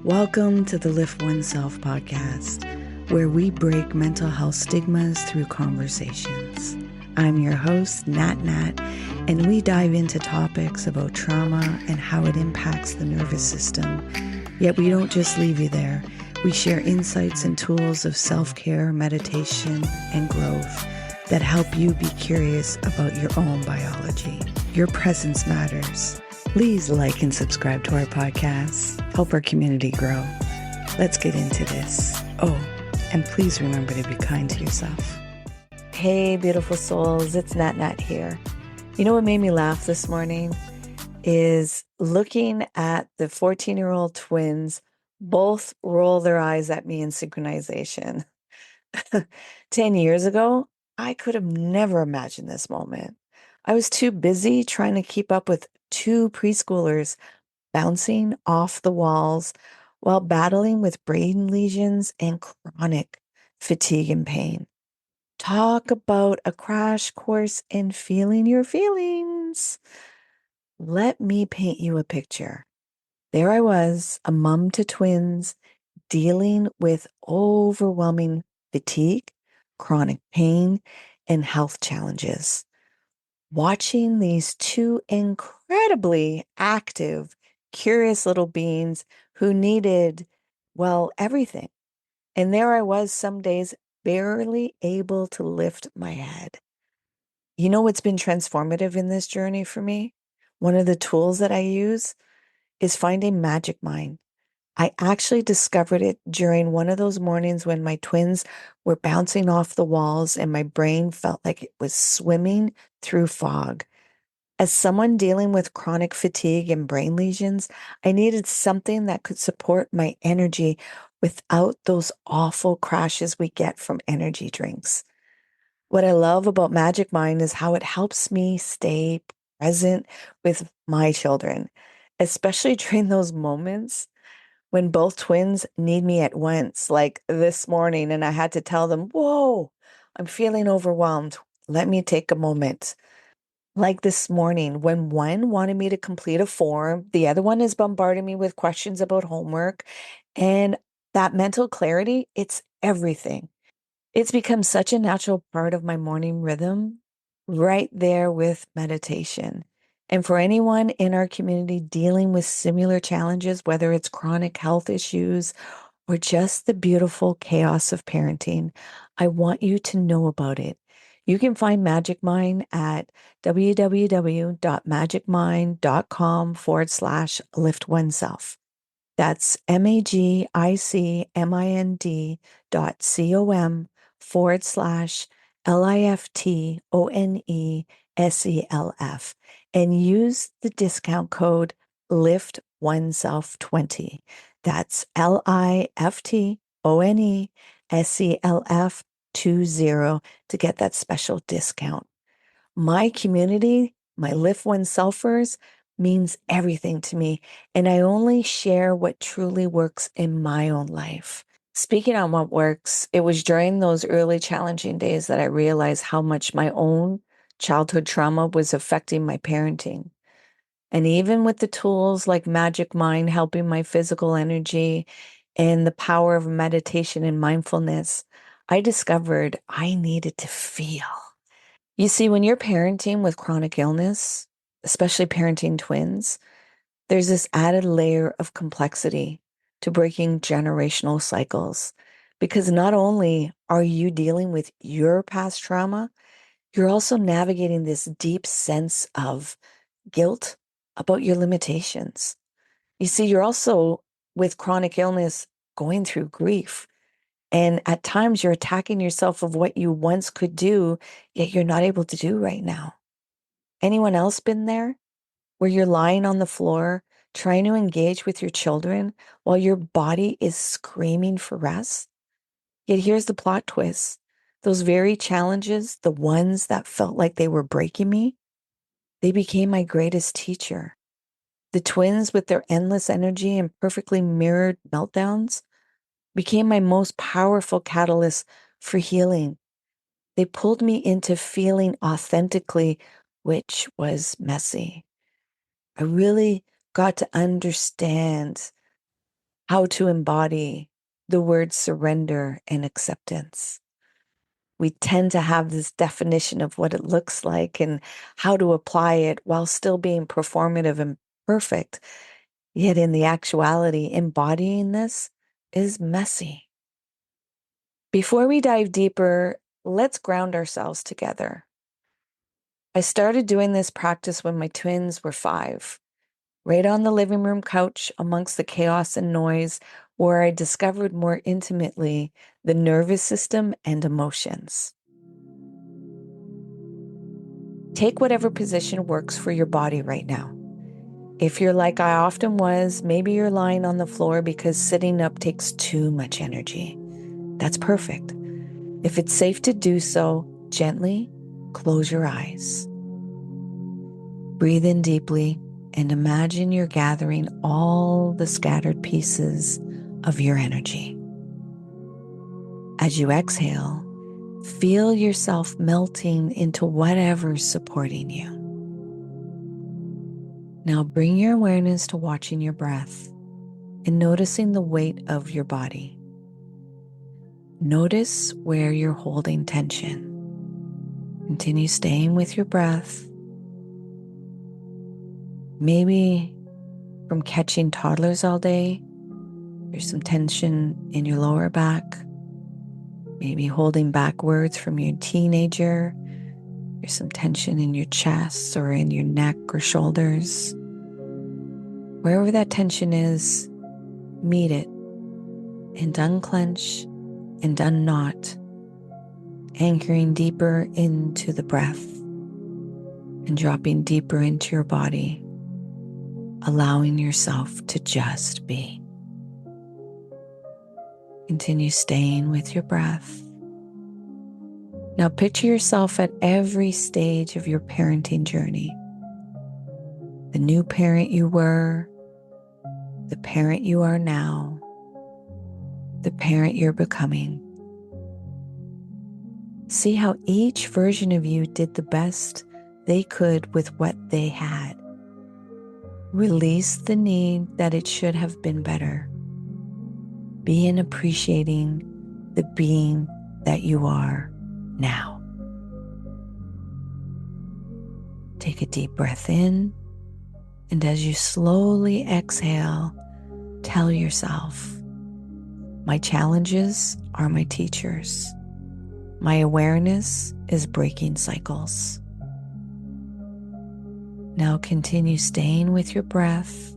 Welcome to the Lift Oneself podcast, where we break mental health stigmas through conversations. I'm your host, Nat Nat, and we dive into topics about trauma and how it impacts the nervous system. Yet we don't just leave you there. We share insights and tools of self-care, meditation, and growth that help you be curious about your own biology. Your presence matters. Please like and subscribe to our podcast. Help our community grow. Let's get into this. Oh, and please remember to be kind to yourself. Hey, beautiful souls. It's Nat Nat here. You know what made me laugh this morning is looking at the 14-year-old twins both roll their eyes at me in synchronization. 10 years ago, I could have never imagined this moment. I was too busy trying to keep up with two preschoolers bouncing off the walls while battling with brain lesions and chronic fatigue and pain. Talk about a crash course in feeling your feelings. Let me paint you a picture. There I was, a mom to twins, dealing with overwhelming fatigue, chronic pain, and health challenges. Watching these two incredibly active, curious little beings who needed, well, everything. And there I was some days barely able to lift my head. You know what's been transformative in this journey for me? One of the tools that I use is finding Magic Mind. I actually discovered it during one of those mornings when my twins were bouncing off the walls and my brain felt like it was swimming through fog. As someone dealing with chronic fatigue and brain lesions, I needed something that could support my energy without those awful crashes we get from energy drinks. What I love about Magic Mind is how it helps me stay present with my children, especially during those moments when both twins need me at once, like this morning, and I had to tell them, whoa, I'm feeling overwhelmed. Let me take a moment. Like this morning, when one wanted me to complete a form, the other one is bombarding me with questions about homework. And that mental clarity, it's everything. It's become such a natural part of my morning rhythm, right there with meditation. And for anyone in our community dealing with similar challenges, whether it's chronic health issues or just the beautiful chaos of parenting, I want you to know about it. You can find Magic Mind at www.magicmind.com/lift oneself. That's magicmind.com/LIFTONESELF and use the discount code lift oneself 20. That's LIFTONESELF 20 to get that special discount. My community, my Lift One Selfers, means everything to me, and I only share what truly works in my own life. Speaking on what works, it was during those early challenging days that I realized how much my own childhood trauma was affecting my parenting. And even with the tools like Magic Mind helping my physical energy and the power of meditation and mindfulness, I discovered I needed to feel. You see, when you're parenting with chronic illness, especially parenting twins, there's this added layer of complexity to breaking generational cycles. Because not only are you dealing with your past trauma, you're also navigating this deep sense of guilt about your limitations. You see, you're also with chronic illness going through grief. And at times you're attacking yourself of what you once could do, yet you're not able to do right now. Anyone else been there where you're lying on the floor trying to engage with your children while your body is screaming for rest? Yet here's the plot twist. Those very challenges, the ones that felt like they were breaking me, they became my greatest teacher. The twins with their endless energy and perfectly mirrored meltdowns became my most powerful catalyst for healing. They pulled me into feeling authentically, which was messy. I really got to understand how to embody the words surrender and acceptance. We tend to have this definition of what it looks like and how to apply it while still being performative and perfect. Yet in the actuality, embodying this is messy. Before we dive deeper, let's ground ourselves together. I started doing this practice when my twins were 5, right on the living room couch amongst the chaos and noise, where I discovered more intimately the nervous system and emotions. Take whatever position works for your body right now. If you're like I often was, maybe you're lying on the floor because sitting up takes too much energy. That's perfect. If it's safe to do so, gently close your eyes. Breathe in deeply and imagine you're gathering all the scattered pieces of your energy. As you exhale, feel yourself melting into whatever's supporting you. Now bring your awareness to watching your breath and noticing the weight of your body. Notice where you're holding tension. Continue staying with your breath. Maybe from catching toddlers all day, there's some tension in your lower back. Maybe holding back words from your teenager. There's some tension in your chest or in your neck or shoulders. Wherever that tension is, meet it and unclench and unknot, anchoring deeper into the breath and dropping deeper into your body, allowing yourself to just be. Continue staying with your breath. Now picture yourself at every stage of your parenting journey. The new parent you were, the parent you are now, the parent you're becoming. See how each version of you did the best they could with what they had. Release the need that it should have been better. Be in appreciating the being that you are now. Take a deep breath in, and as you slowly exhale, tell yourself, my challenges are my teachers. My awareness is breaking cycles. Now continue staying with your breath,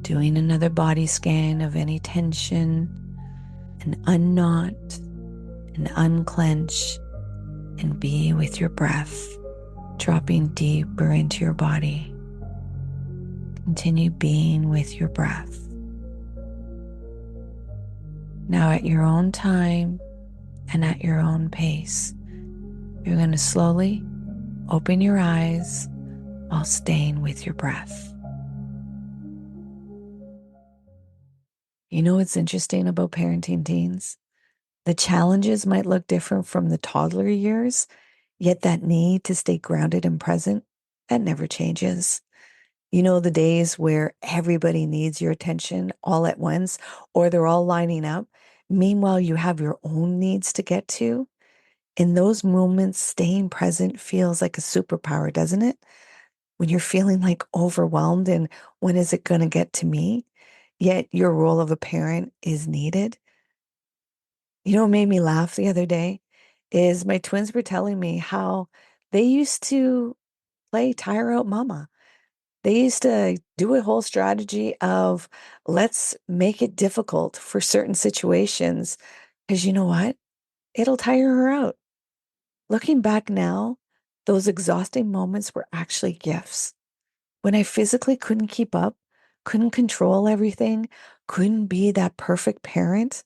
doing another body scan of any tension, and unknot and unclench, and be with your breath, dropping deeper into your body. Continue being with your breath. Now at your own time and at your own pace, you're going to slowly open your eyes while staying with your breath. You know what's interesting about parenting teens? The challenges might look different from the toddler years, yet that need to stay grounded and present, that never changes. You know, the days where everybody needs your attention all at once, or they're all lining up. Meanwhile, you have your own needs to get to. In those moments, staying present feels like a superpower, doesn't it? When you're feeling like overwhelmed and when is it going to get to me? Yet your role of a parent is needed. You know what made me laugh the other day is my twins were telling me how they used to play tire out mama. They used to do a whole strategy of let's make it difficult for certain situations because you know what? It'll tire her out. Looking back now, those exhausting moments were actually gifts. When I physically couldn't keep up, couldn't control everything, couldn't be that perfect parent,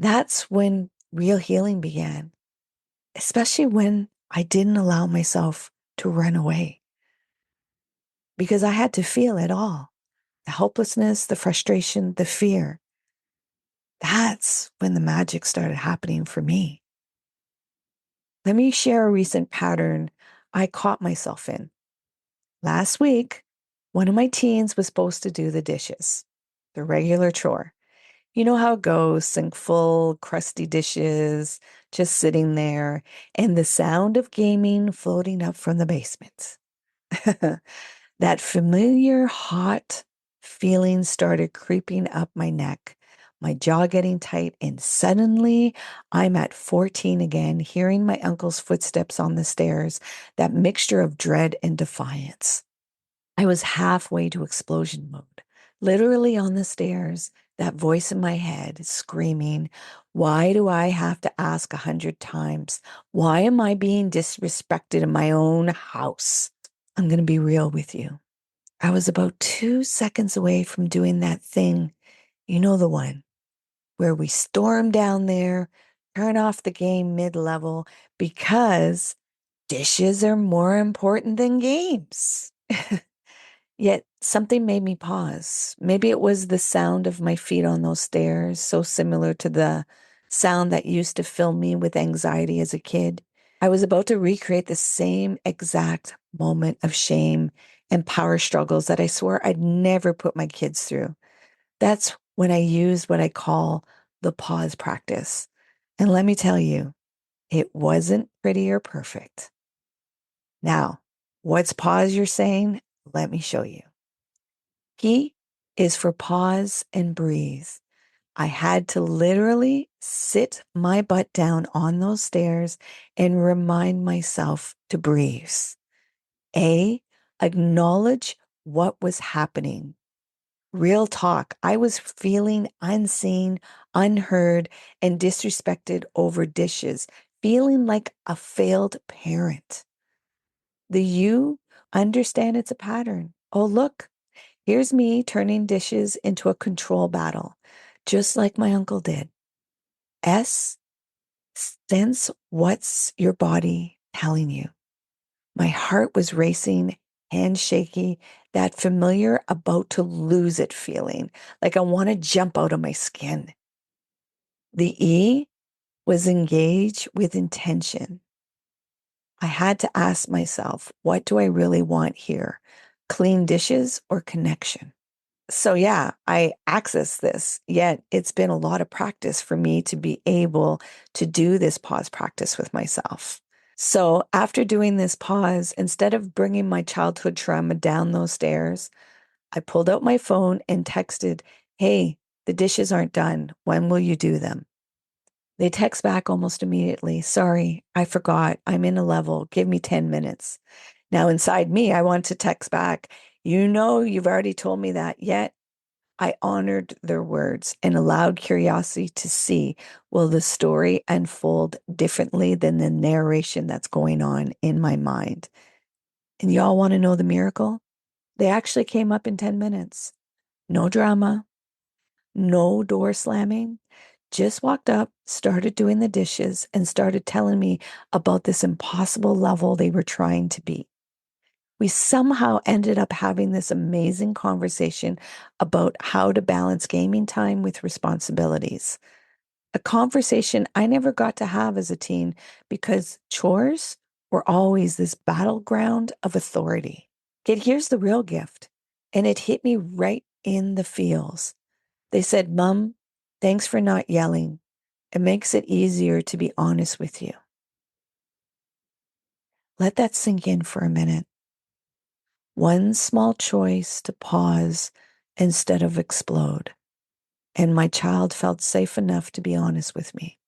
that's when real healing began, especially when I didn't allow myself to run away because I had to feel it all. The helplessness, the frustration, the fear. That's when the magic started happening for me. Let me share a recent pattern I caught myself in. Last week, one of my teens was supposed to do the dishes. the regular chore. You know how it goes, sink full, crusty dishes, just sitting there, and the sound of gaming floating up from the basement. That familiar hot feeling started creeping up my neck, my jaw getting tight, and suddenly I'm at 14 again, hearing my uncle's footsteps on the stairs, that mixture of dread and defiance. I was halfway to explosion mode, literally on the stairs, that voice in my head screaming, why do I have to ask 100 times? Why am I being disrespected in my own house? I'm going to be real with you. I was about 2 seconds away from doing that thing. You know, the one where we storm down there, turn off the game mid-level because dishes are more important than games. Yet something made me pause. Maybe it was the sound of my feet on those stairs, so similar to the sound that used to fill me with anxiety as a kid. I was about to recreate the same exact moment of shame and power struggles that I swore I'd never put my kids through. That's when I used what I call the pause practice. And let me tell you, it wasn't pretty or perfect. Now, what's pause you're saying? Let me show you. P is for pause and breathe. I had to literally sit my butt down on those stairs and remind myself to breathe. A, acknowledge what was happening. Real talk. I was feeling unseen, unheard, and disrespected over dishes, feeling like a failed parent. The U, understand it's a pattern. Oh, look, here's me turning dishes into a control battle, just like my uncle did. S, sense what's your body telling you. My heart was racing, hands shaky, that familiar about to lose it feeling, like I want to jump out of my skin. The E was engage with intention. I had to ask myself, what do I really want here? Clean dishes or connection? So yeah, I access this, yet it's been a lot of practice for me to be able to do this pause practice with myself. So after doing this pause, instead of bringing my childhood trauma down those stairs, I pulled out my phone and texted, hey, the dishes aren't done. When will you do them? They text back almost immediately, sorry, I forgot. I'm in a level. Give me 10 minutes. Now inside me, I want to text back, you know, you've already told me that, yet I honored their words and allowed curiosity to see, will the story unfold differently than the narration that's going on in my mind? And y'all want to know the miracle? They actually came up in 10 minutes. No drama, no door slamming. Just walked up, started doing the dishes, and started telling me about this impossible level they were trying to beat. We somehow ended up having this amazing conversation about how to balance gaming time with responsibilities. A conversation I never got to have as a teen because chores were always this battleground of authority. Yet here's the real gift, and it hit me right in the feels. They said, Mom, thanks for not yelling. It makes it easier to be honest with you. Let that sink in for a minute. One small choice to pause instead of explode. And my child felt safe enough to be honest with me.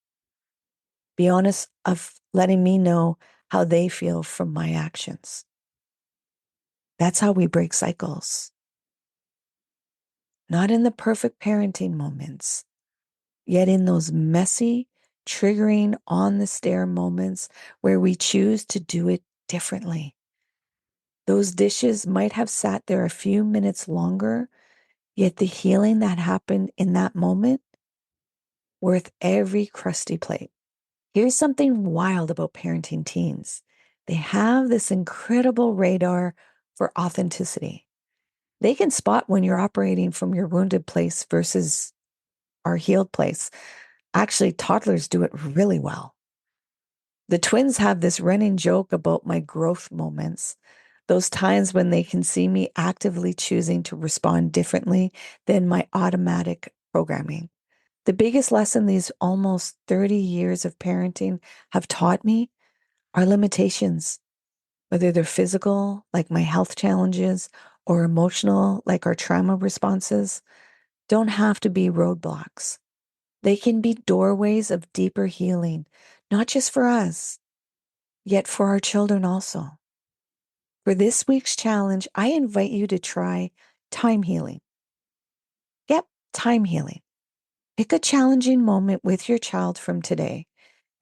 Be honest of letting me know how they feel from my actions. That's how we break cycles. Not in the perfect parenting moments, yet in those messy, triggering on the stair moments where we choose to do it differently. Those dishes might have sat there a few minutes longer, yet the healing that happened in that moment, worth every crusty plate. Here's something wild about parenting teens. They have this incredible radar for authenticity. They can spot when you're operating from your wounded place versus our healed place. Actually, toddlers do it really well. The twins have this running joke about my growth moments. Those times when they can see me actively choosing to respond differently than my automatic programming. The biggest lesson these almost 30 years of parenting have taught me are limitations, whether they're physical, like my health challenges, or emotional, like our trauma responses, don't have to be roadblocks. They can be doorways of deeper healing, not just for us, yet for our children also. For this week's challenge, I invite you to try time healing. Yep, time healing. Pick a challenging moment with your child from today.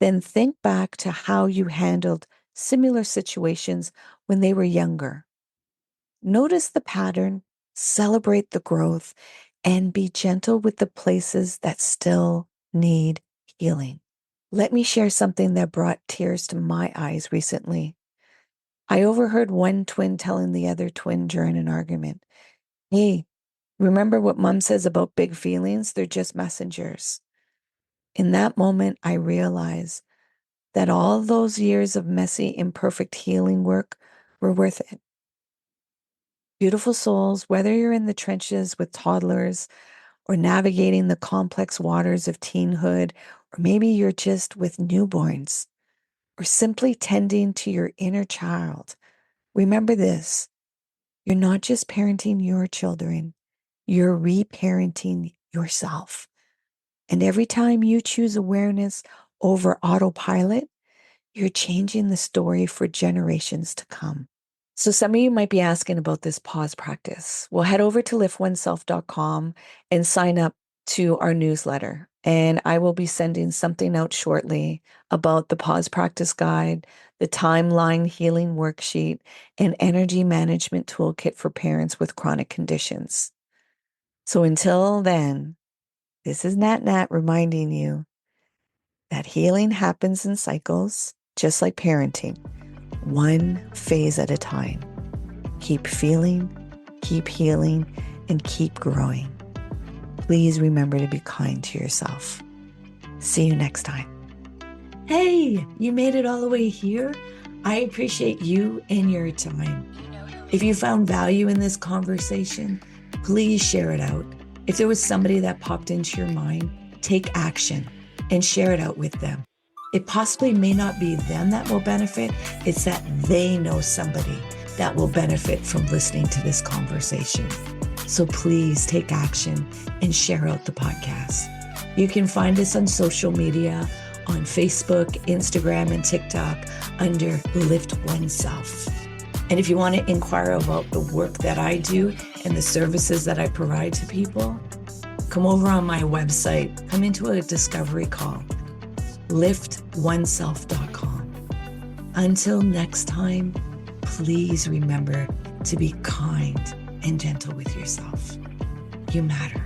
Then think back to how you handled similar situations when they were younger. Notice the pattern, celebrate the growth, and be gentle with the places that still need healing. Let me share something that brought tears to my eyes recently. I overheard one twin telling the other twin during an argument, "Hey, remember what mom says about big feelings? They're just messengers." In that moment, I realized that all those years of messy, imperfect healing work were worth it. Beautiful souls, whether you're in the trenches with toddlers or navigating the complex waters of teenhood, or maybe you're just with newborns, or simply tending to your inner child, remember this: you're not just parenting your children, you're reparenting yourself. And every time you choose awareness over autopilot, you're changing the story for generations to come. So some of you might be asking about this pause practice. Well, head over to liftoneself.com and sign up to our newsletter. And I will be sending something out shortly about the pause practice guide, the timeline healing worksheet, and energy management toolkit for parents with chronic conditions. So until then, this is Nat Nat reminding you that healing happens in cycles, just like parenting, one phase at a time. Keep feeling, keep healing, and keep growing. Please remember to be kind to yourself. See you next time. Hey, you made it all the way here. I appreciate you and your time. If you found value in this conversation, please share it out. If there was somebody that popped into your mind, take action and share it out with them. It possibly may not be them that will benefit. It's that they know somebody that will benefit from listening to this conversation. So please take action and share out the podcast. You can find us on social media, on Facebook, Instagram, and TikTok under Lift Oneself. And if you want to inquire about the work that I do and the services that I provide to people, come over on my website, come into a discovery call, liftoneself.com. Until next time, please remember to be kind and gentle with yourself. You matter.